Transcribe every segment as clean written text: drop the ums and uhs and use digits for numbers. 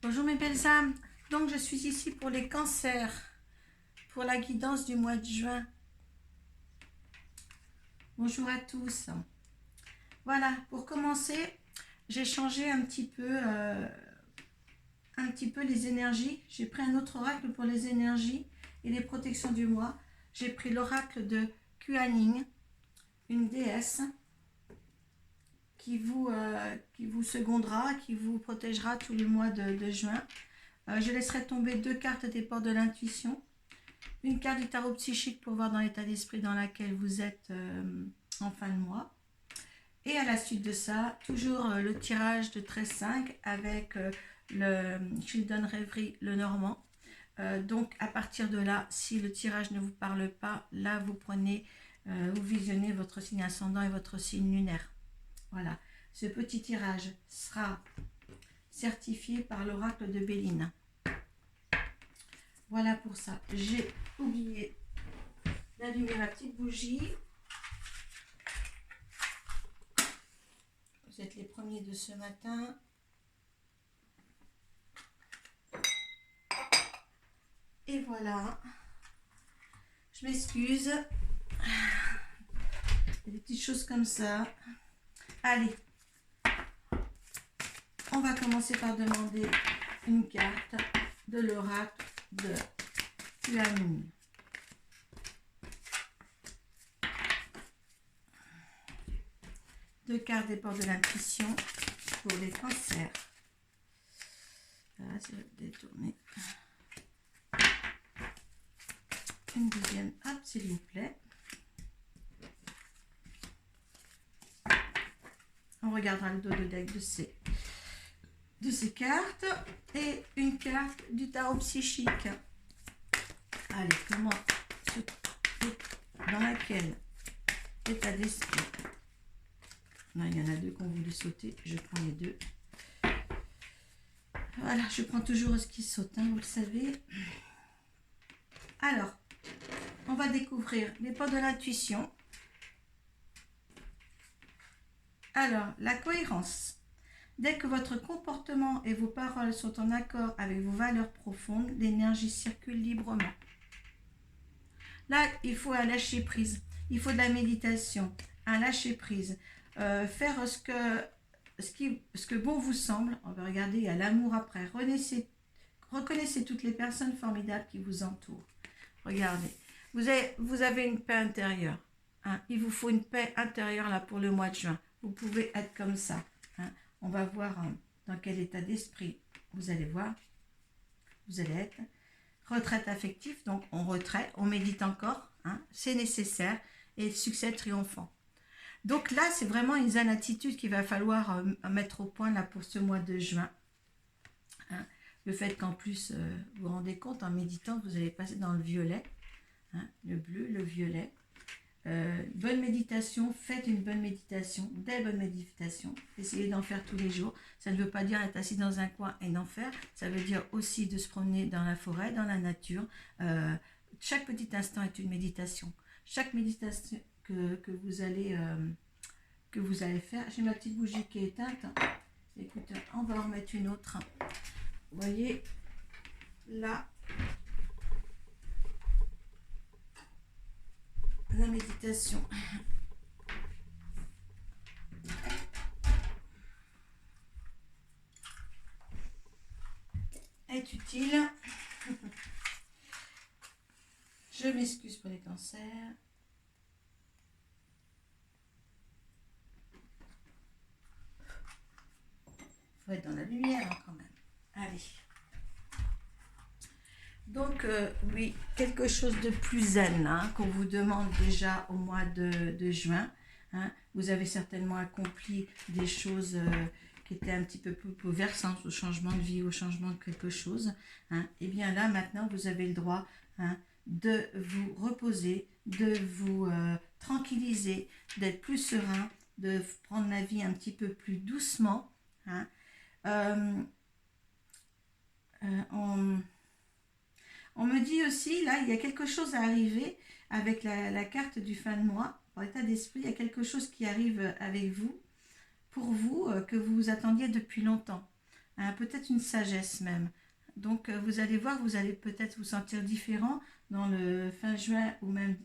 Bonjour mes belles âmes, donc je suis ici pour les cancers, pour la guidance du mois de juin. Bonjour à tous. Voilà, pour commencer, j'ai changé un petit peu les énergies. J'ai pris un autre oracle pour les énergies et les protections du mois. J'ai pris l'oracle de Kuan-Yin, une déesse qui vous secondera, qui vous protégera tout le mois de juin. Je laisserai tomber 2 cartes des portes de l'intuition, une carte du tarot psychique pour voir dans l'état d'esprit dans lequel vous êtes en fin de mois. Et à la suite de ça, toujours le tirage de 13-5 avec le Children Rêverie, le Normand. Donc à partir de là, si le tirage ne vous parle pas, là vous prenez, vous visionnez votre signe ascendant et votre signe lunaire. Voilà, ce petit tirage sera certifié par l'oracle de Béline. Voilà pour ça. J'ai oublié d'allumer ma petite bougie. Vous êtes les premiers de ce matin. Et voilà. Je m'excuse. Il y a des petites choses comme ça. Allez. On va commencer par demander une carte de l'oracle de Kuan-Yin. Deux cartes des portes de l'intuition pour les cancers. Là, je vais détourner. Une deuxième, hop, s'il vous plaît. On regardera le dos de deck de ces cartes. Et une carte du tarot psychique. Allez, comment dans laquelle état d'esprit. Non, il y en a deux qui ont voulu sauter. Je prends les deux. Voilà, je prends toujours ce qui saute, hein, vous le savez. Alors, on va découvrir les portes de l'intuition. Alors, la cohérence. Dès que votre comportement et vos paroles sont en accord avec vos valeurs profondes, l'énergie circule librement. Là, il faut un lâcher prise. Il faut de la méditation, un lâcher prise. Faire ce que bon vous semble. On va regarder, il y a l'amour après. Reconnaissez toutes les personnes formidables qui vous entourent. Regardez, vous avez une paix intérieure. Hein. Il vous faut une paix intérieure là pour le mois de juin. Vous pouvez être comme ça. Hein. On va voir dans quel état d'esprit vous allez voir. Vous allez être. Retraite affective, donc on retraite, on médite encore. Hein. C'est nécessaire. Et succès triomphant. Donc là, c'est vraiment une zen attitude qu'il va falloir mettre au point là pour ce mois de juin. Hein. Le fait qu'en plus, vous vous rendez compte, en méditant, vous allez passer dans le violet, hein, le bleu, le violet. Bonne méditation, faites une bonne méditation, des bonnes méditations. Essayez d'en faire tous les jours. Ça ne veut pas dire être assis dans un coin et d'en faire. Ça veut dire aussi de se promener dans la forêt, dans la nature. Chaque petit instant est une méditation. Chaque méditation que vous allez faire. J'ai ma petite bougie qui est éteinte. Écoutez, on va en remettre une autre. Vous voyez, là, la méditation. Est utile. Je m'excuse pour les cancers. Faut être dans la lumière hein, quand même. Allez. Donc, oui, quelque chose de plus zen hein, qu'on vous demande déjà au mois de juin. Hein. Vous avez certainement accompli des choses qui étaient un petit peu plus bouleversantes au changement de vie, au changement de quelque chose. Hein. Et bien là, maintenant, vous avez le droit hein, de vous reposer, de vous tranquilliser, d'être plus serein, de prendre la vie un petit peu plus doucement. Hein. On me dit aussi, là, il y a quelque chose à arriver avec la carte du fin de mois. Par état d'esprit, il y a quelque chose qui arrive avec vous, pour vous, que vous attendiez depuis longtemps. hein, peut-être une sagesse même. Donc vous allez voir, vous allez peut-être vous sentir différent dans le fin juin ou même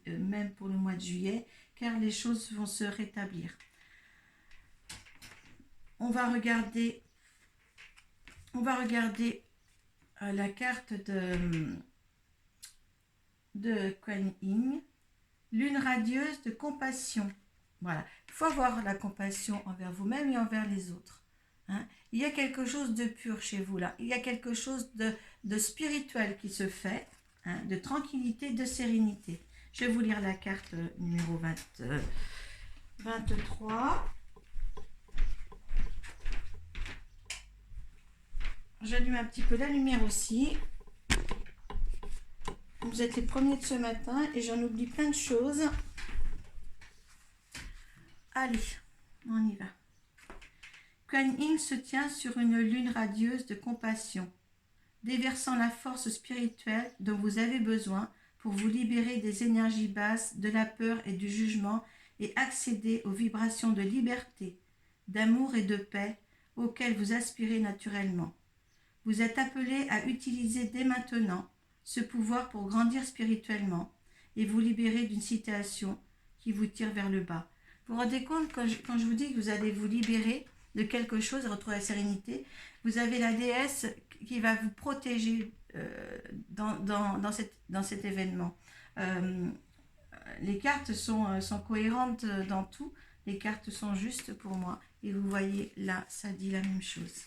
pour le mois de juillet, car les choses vont se rétablir. On va regarder la carte de Kuan Yin, lune radieuse de compassion. Voilà, il faut avoir la compassion envers vous-même et envers les autres. Hein. Il y a quelque chose de pur chez vous là, il y a quelque chose de spirituel qui se fait, hein, de tranquillité, de sérénité. Je vais vous lire la carte numéro 23. J'allume un petit peu la lumière aussi. Vous êtes les premiers de ce matin et j'en oublie plein de choses. Allez, on y va. Kuan Yin se tient sur une lune radieuse de compassion, déversant la force spirituelle dont vous avez besoin pour vous libérer des énergies basses, de la peur et du jugement et accéder aux vibrations de liberté, d'amour et de paix auxquelles vous aspirez naturellement. Vous êtes appelé à utiliser dès maintenant ce pouvoir pour grandir spirituellement et vous libérer d'une situation qui vous tire vers le bas. Vous vous rendez compte, quand je vous dis que vous allez vous libérer de quelque chose et retrouver la sérénité, vous avez la déesse qui va vous protéger dans cet événement. Les cartes sont cohérentes dans tout, les cartes sont justes pour moi. Et vous voyez, là, ça dit la même chose.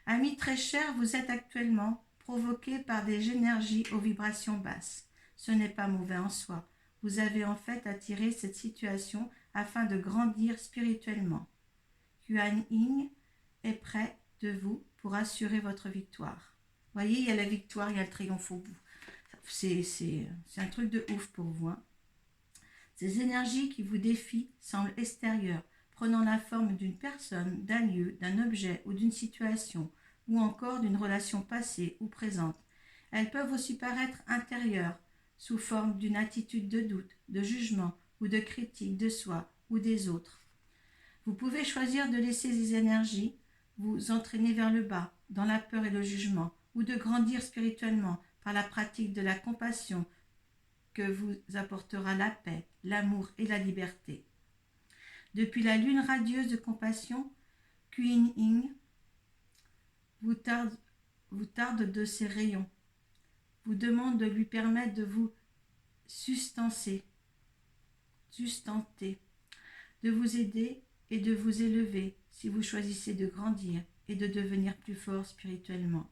Amis très chers, vous êtes actuellement provoqués par des énergies aux vibrations basses. Ce n'est pas mauvais en soi. Vous avez en fait attiré cette situation afin de grandir spirituellement. Kuan Yin est près de vous pour assurer votre victoire. Vous voyez, il y a la victoire, il y a le triomphe au bout. C'est un truc de ouf pour vous. Hein. Ces énergies qui vous défient semblent extérieures, prenant la forme d'une personne, d'un lieu, d'un objet ou d'une situation, ou encore d'une relation passée ou présente. Elles peuvent aussi paraître intérieures, sous forme d'une attitude de doute, de jugement ou de critique de soi ou des autres. Vous pouvez choisir de laisser ces énergies vous entraîner vers le bas, dans la peur et le jugement, ou de grandir spirituellement par la pratique de la compassion que vous apportera la paix, l'amour et la liberté. Depuis la lune radieuse de compassion, Kuan Yin vous tarde de ses rayons, vous demande de lui permettre de vous sustenter, de vous aider et de vous élever si vous choisissez de grandir et de devenir plus fort spirituellement.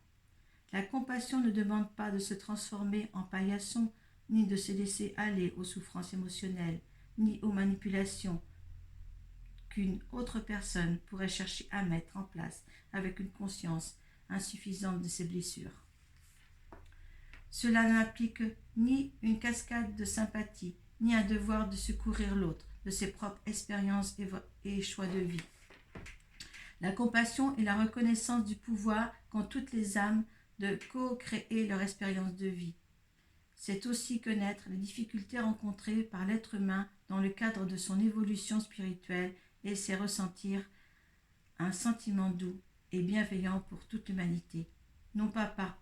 La compassion ne demande pas de se transformer en paillasson, ni de se laisser aller aux souffrances émotionnelles, ni aux manipulations qu'une autre personne pourrait chercher à mettre en place avec une conscience insuffisante de ses blessures. Cela n'implique ni une cascade de sympathie, ni un devoir de secourir l'autre de ses propres expériences et choix de vie. La compassion est la reconnaissance du pouvoir qu'ont toutes les âmes de co-créer leur expérience de vie. C'est aussi connaître les difficultés rencontrées par l'être humain dans le cadre de son évolution spirituelle et c'est ressentir un sentiment doux et bienveillant pour toute l'humanité, non pas par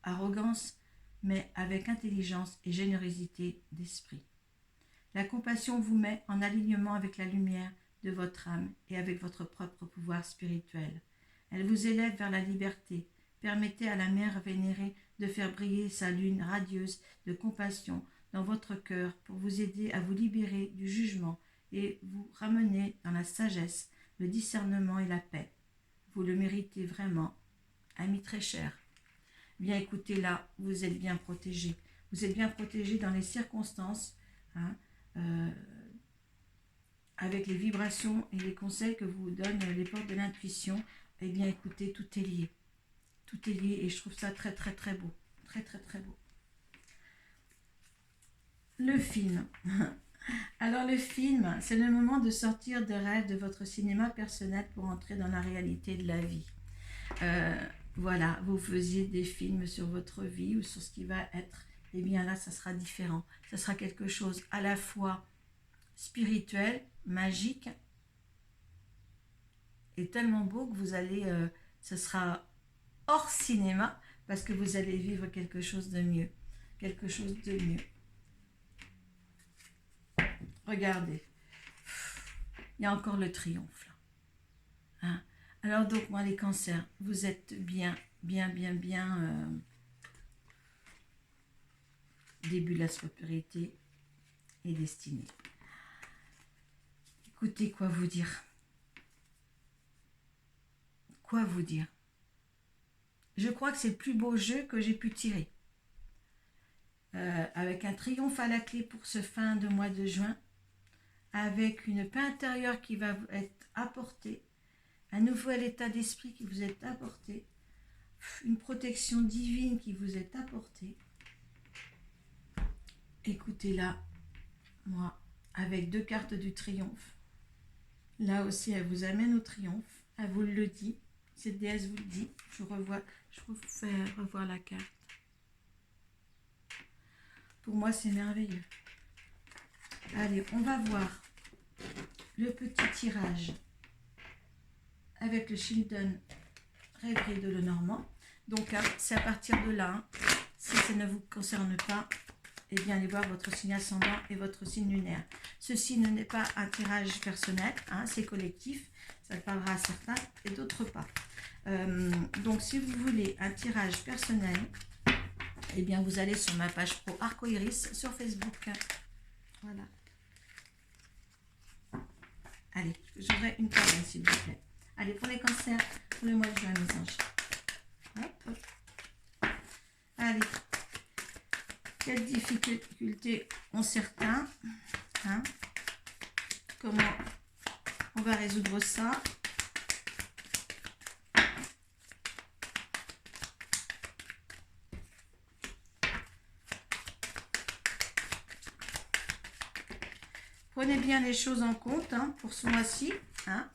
arrogance, mais avec intelligence et générosité d'esprit. La compassion vous met en alignement avec la lumière de votre âme et avec votre propre pouvoir spirituel. Elle vous élève vers la liberté. Permettez à la mère vénérée de faire briller sa lune radieuse de compassion dans votre cœur pour vous aider à vous libérer du jugement et vous ramener dans la sagesse, le discernement et la paix. Vous le méritez vraiment, amis très chers. Bien écoutez, là, vous êtes bien protégés. Vous êtes bien protégés dans les circonstances, hein, avec les vibrations et les conseils que vous donnent les portes de l'intuition. Eh bien écoutez, tout est lié. Tout est lié et je trouve ça très très très beau. Très très très beau. Le film. Alors le film, c'est le moment de sortir des rêves de votre cinéma personnel pour entrer dans la réalité de la vie. Voilà, vous faisiez des films sur votre vie ou sur ce qui va être. Eh bien là, ça sera différent. Ça sera quelque chose à la fois spirituel, magique et tellement beau que vous allez... ce sera hors cinéma parce que vous allez vivre quelque chose de mieux. Quelque chose de mieux. Regardez. Il y a encore le triomphe. Là. Hein? Alors donc, moi, les cancers, vous êtes bien début de la prospérité et destinée. Écoutez, quoi vous dire? Quoi vous dire? Je crois que c'est le plus beau jeu que j'ai pu tirer. Avec un triomphe à la clé pour ce fin de mois de juin, avec une paix intérieure qui va vous être apportée, un nouvel état d'esprit qui vous est apporté, une protection divine qui vous est apportée. Écoutez là, moi, avec 2 cartes du triomphe, là aussi elle vous amène au triomphe, elle vous le dit, cette déesse vous le dit, je vous fais revoir la carte. Pour moi c'est merveilleux. Allez, on va voir le petit tirage avec le Chilton Rêverie de Lenormand. Donc c'est à partir de là, hein, si ça ne vous concerne pas, eh bien allez voir votre signe ascendant et votre signe lunaire. Ceci n'est pas un tirage personnel, hein, c'est collectif, ça parlera à certains et d'autres pas. Donc si vous voulez un tirage personnel, eh bien vous allez sur ma page pro Arcoiris sur Facebook. Voilà. Allez, j'aurai une parole s'il vous plaît. Allez, pour les cancers, pour le mois de juin, mes anges. Hop. Allez. Quelles difficultés ont certains, hein? Comment on va résoudre ça? Prenez bien les choses en compte, hein, pour ce mois-ci. Hein.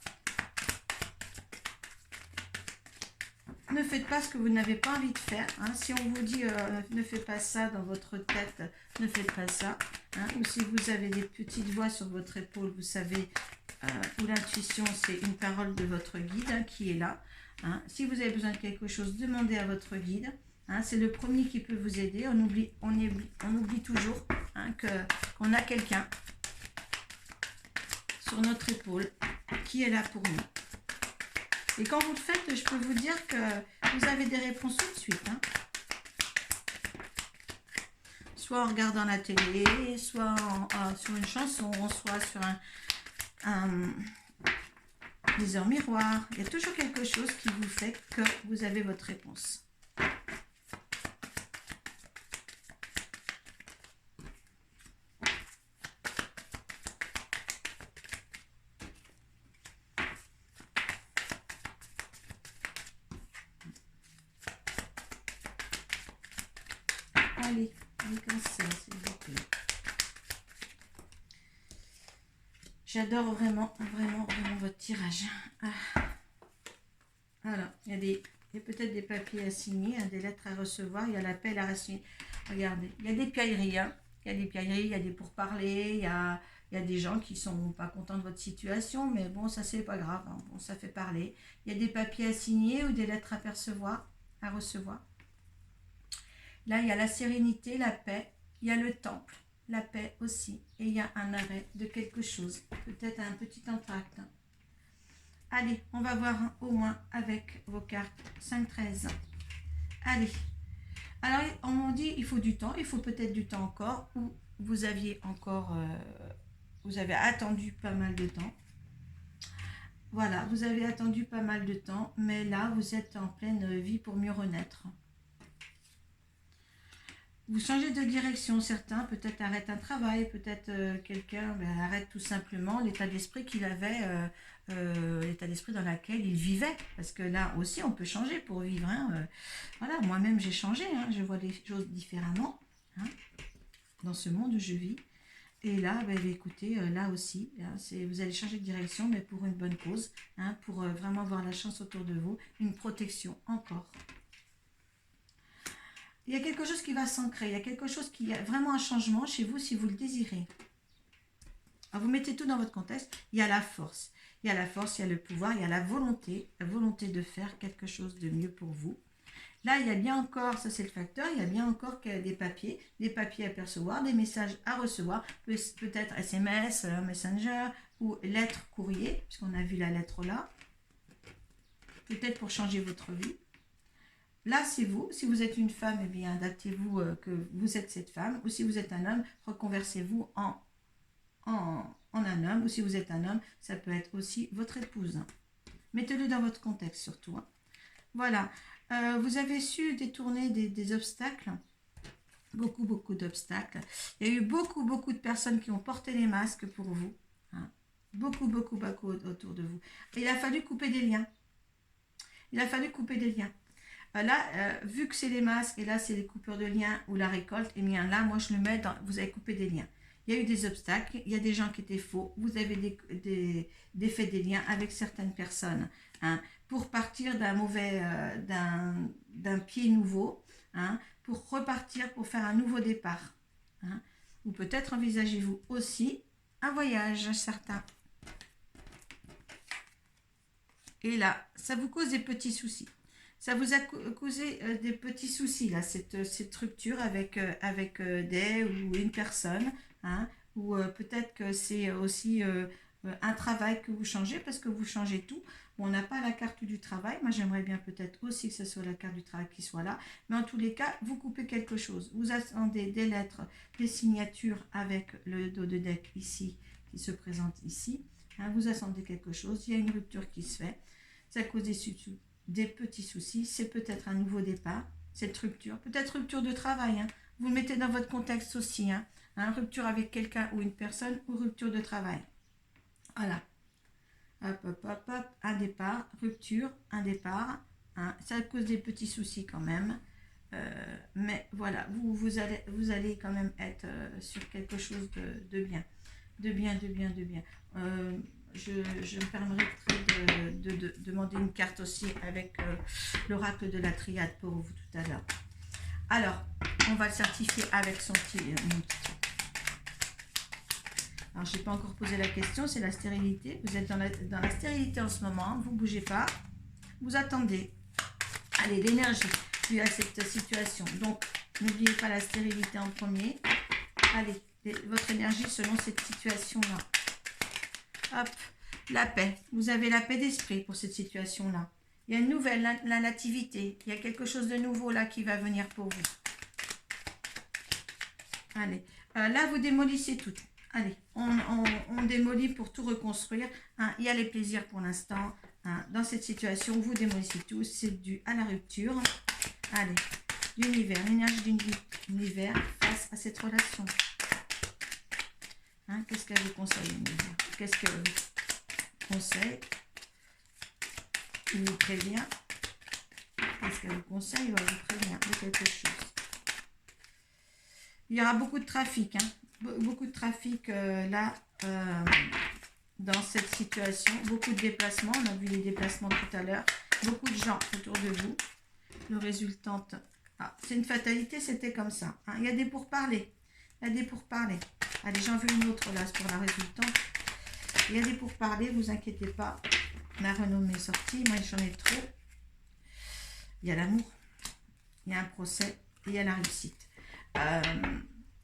Ne faites pas ce que vous n'avez pas envie de faire. Hein. Si on vous dit ne faites pas ça dans votre tête, ne faites pas ça. Hein. Ou si vous avez des petites voix sur votre épaule, vous savez, où l'intuition, c'est une parole de votre guide, hein, qui est là. Hein. Si vous avez besoin de quelque chose, demandez à votre guide. Hein. C'est le premier qui peut vous aider. On oublie toujours, hein, qu'on a quelqu'un sur notre épaule qui est là pour nous. Et quand vous le faites, je peux vous dire que vous avez des réponses tout de suite. Hein. Soit en regardant la télé, soit sur une chanson, soit sur un viseur miroir. Il y a toujours quelque chose qui vous fait que vous avez votre réponse. Allez, les cancers, s'il vous plaît. J'adore vraiment votre tirage. Ah. Alors, il y a peut-être des papiers à signer, hein, des lettres à recevoir, il y a l'appel à signer. Regardez, il y a des piailleries, hein. Il y a des piailleries, il y a des pourparlers, il y a des gens qui sont pas contents de votre situation, mais bon, ça c'est pas grave, hein. Bon, ça fait parler. Il y a des papiers à signer ou des lettres à recevoir. Là, il y a la sérénité, la paix, il y a le temple, la paix aussi. Et il y a un arrêt de quelque chose, peut-être un petit entracte. Allez, on va voir au moins avec vos cartes 5-13. Allez. Alors, on m'a dit il faut du temps, il faut peut-être du temps encore, ou vous aviez encore, vous avez attendu pas mal de temps. Voilà, vous avez attendu pas mal de temps, mais là, vous êtes en pleine vie pour mieux renaître. Vous changez de direction, certains peut-être arrêtent un travail, peut-être quelqu'un arrête tout simplement l'état d'esprit qu'il avait, l'état d'esprit dans lequel il vivait. Parce que là aussi, on peut changer pour vivre. Hein, voilà, moi-même j'ai changé, hein, je vois les choses différemment. Hein, dans ce monde où je vis. Et là, écoutez, là aussi, hein, vous allez changer de direction, mais pour une bonne cause, hein, pour vraiment avoir la chance autour de vous, une protection encore. Il y a quelque chose qui va s'ancrer, il y a quelque chose qui a vraiment un changement chez vous si vous le désirez. Alors vous mettez tout dans votre contexte, il y a la force, Il y a la force, il y a le pouvoir, il y a la volonté de faire quelque chose de mieux pour vous. Là, il y a bien encore, ça c'est le facteur, il y a bien encore des papiers à percevoir, des messages à recevoir, peut-être SMS, Messenger ou lettre, courrier, puisqu'on a vu la lettre là, peut-être pour changer votre vie. Là, c'est vous. Si vous êtes une femme, eh bien, adaptez-vous que vous êtes cette femme. Ou si vous êtes un homme, reconversez-vous en un homme. Ou si vous êtes un homme, ça peut être aussi votre épouse. Mettez-le dans votre contexte surtout. Voilà. Vous avez su détourner des obstacles. Beaucoup d'obstacles. Il y a eu beaucoup de personnes qui ont porté les masques pour vous. Beaucoup autour de vous. Et il a fallu couper des liens. Là, vu que c'est les masques et là c'est les coupures de liens ou la récolte, et bien là, moi je le mets dans, vous avez coupé des liens. Il y a eu des obstacles, il y a des gens qui étaient faux, vous avez défait des liens avec certaines personnes, pour partir d'un pied nouveau, pour repartir, pour faire un nouveau départ. Ou peut-être envisagez-vous aussi un voyage, certains. Et là, ça vous cause des petits soucis. Ça vous a causé des petits soucis, là, cette rupture avec des ou une personne, ou peut-être que c'est aussi un travail que vous changez, parce que vous changez tout. Bon, on n'a pas la carte du travail, moi j'aimerais bien peut-être aussi que ce soit la carte du travail qui soit là, mais en tous les cas, vous coupez quelque chose. Vous attendez des lettres, des signatures avec le dos de deck ici, qui se présente ici. Vous attendez quelque chose, il y a une rupture qui se fait, ça cause des petits soucis, c'est peut-être un nouveau départ, cette rupture, peut-être rupture de travail, vous le mettez dans votre contexte aussi, rupture avec quelqu'un ou une personne ou rupture de travail. Voilà, hop, un départ, rupture, un départ, ça cause des petits soucis quand même, mais voilà, vous allez quand même être sur quelque chose de bien. Je me permettrai de demander une carte aussi avec l'oracle de la triade pour vous tout à l'heure. Alors, on va le certifier avec son petit. Alors, je n'ai pas encore posé la question, c'est la stérilité. Vous êtes dans la stérilité en ce moment, vous ne bougez pas, vous attendez. Allez, l'énergie, puis à cette situation. Donc, n'oubliez pas la stérilité en premier. Allez, votre énergie selon cette situation-là. Hop, la paix. Vous avez la paix d'esprit pour cette situation-là. Il y a une nouvelle, la nativité. Il y a quelque chose de nouveau là qui va venir pour vous. Allez, là vous démolissez tout. Allez, on démolit pour tout reconstruire. Il y a les plaisirs pour l'instant. Dans cette situation, vous démolissez tout. C'est dû à la rupture. Allez, l'univers, l'énergie de l'univers face à cette relation. Qu'est-ce qu'elle vous conseille, l'univers? Qu'est-ce qu'elle vous conseille? Il vous prévient. Qu'est-ce qu'elle vous conseille? Il va vous prévenir de quelque chose. Il y aura beaucoup de trafic, beaucoup de trafic là, dans cette situation. Beaucoup de déplacements, on a vu les déplacements tout à l'heure. Beaucoup de gens autour de vous. Le résultante, c'est une fatalité, c'était comme ça. Il y a des pourparlers. Allez, j'en veux une autre là, pour la résultante. Il y a des pourparlers, vous inquiétez pas. La renommée est sortie, moi j'en ai trop. Il y a l'amour, il y a un procès et il y a la réussite.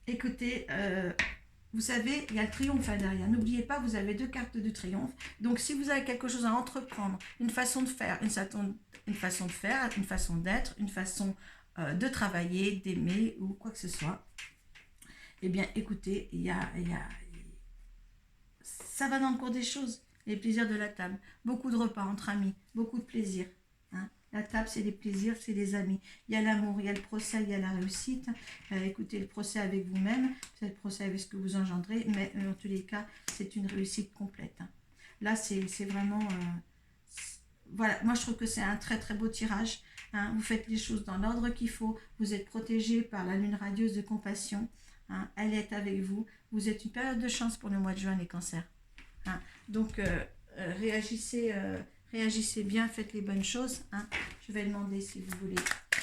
Écoutez, vous savez, il y a le triomphe derrière. N'oubliez pas, vous avez 2 cartes de triomphe. Donc si vous avez quelque chose à entreprendre, une façon de faire, une façon d'être, une façon de travailler, d'aimer ou quoi que ce soit, eh bien, écoutez, ça va dans le cours des choses. Les plaisirs de la table. Beaucoup de repas entre amis. Beaucoup de plaisir. La table, c'est des plaisirs, c'est des amis. Il y a l'amour, il y a le procès, il y a la réussite. Écoutez, le procès avec vous-même, c'est le procès avec ce que vous engendrez. Mais en tous les cas, c'est une réussite complète. Là, c'est vraiment... voilà, moi, je trouve que c'est un très, très beau tirage. Vous faites les choses dans l'ordre qu'il faut. Vous êtes protégé par la lune radieuse de compassion. Elle est avec vous. Vous êtes une période de chance pour le mois de juin, les cancers. Donc, réagissez bien, faites les bonnes choses. Je vais demander, si vous voulez,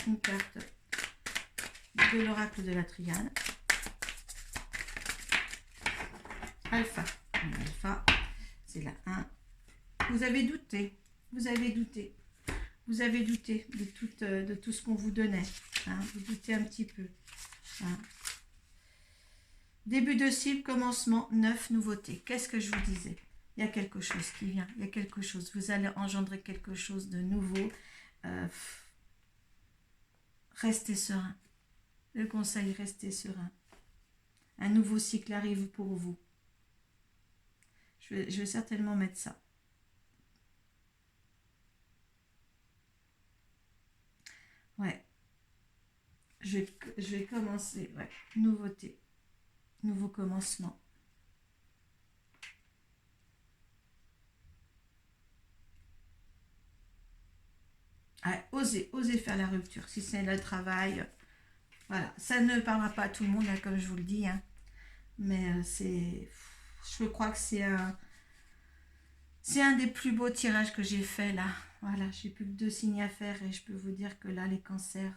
une carte de l'oracle de la triade. Alpha. Alpha, c'est la 1, Vous avez douté. Vous avez douté. Vous avez douté de tout ce qu'on vous donnait. Hein, vous doutez un petit peu. Hein. Début de cycle, commencement, 9 nouveautés. Qu'est-ce que je vous disais? Il y a quelque chose qui vient. Il y a quelque chose. Vous allez engendrer quelque chose de nouveau. Restez serein. Le conseil, restez serein. Un nouveau cycle arrive pour vous. Je vais certainement mettre ça. Ouais. Je vais commencer. Ouais. Nouveauté. Nouveau commencement. Ah, osez faire la rupture. Si c'est le travail, voilà. Ça ne parlera pas à tout le monde, hein, comme je vous le dis. Hein. Mais je crois que c'est un des plus beaux tirages que j'ai fait là. Voilà, j'ai plus que 2 signes à faire et je peux vous dire que là, les cancers,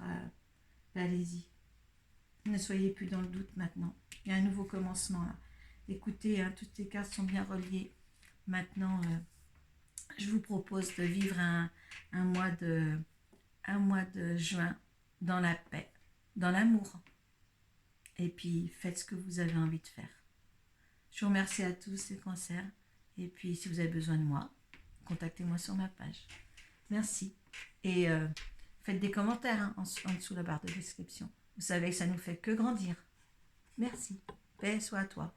allez-y. Ne soyez plus dans le doute maintenant. Il y a un nouveau commencement là. Écoutez, hein, toutes les cartes sont bien reliées. Maintenant, je vous propose de vivre un mois de juin dans la paix, dans l'amour. Et puis, faites ce que vous avez envie de faire. Je vous remercie à tous les cancers. Et puis, si vous avez besoin de moi, contactez-moi sur ma page. Merci. Et faites des commentaires hein, en dessous de la barre de description. Vous savez que ça nous fait que grandir. Merci. Paix soit à toi.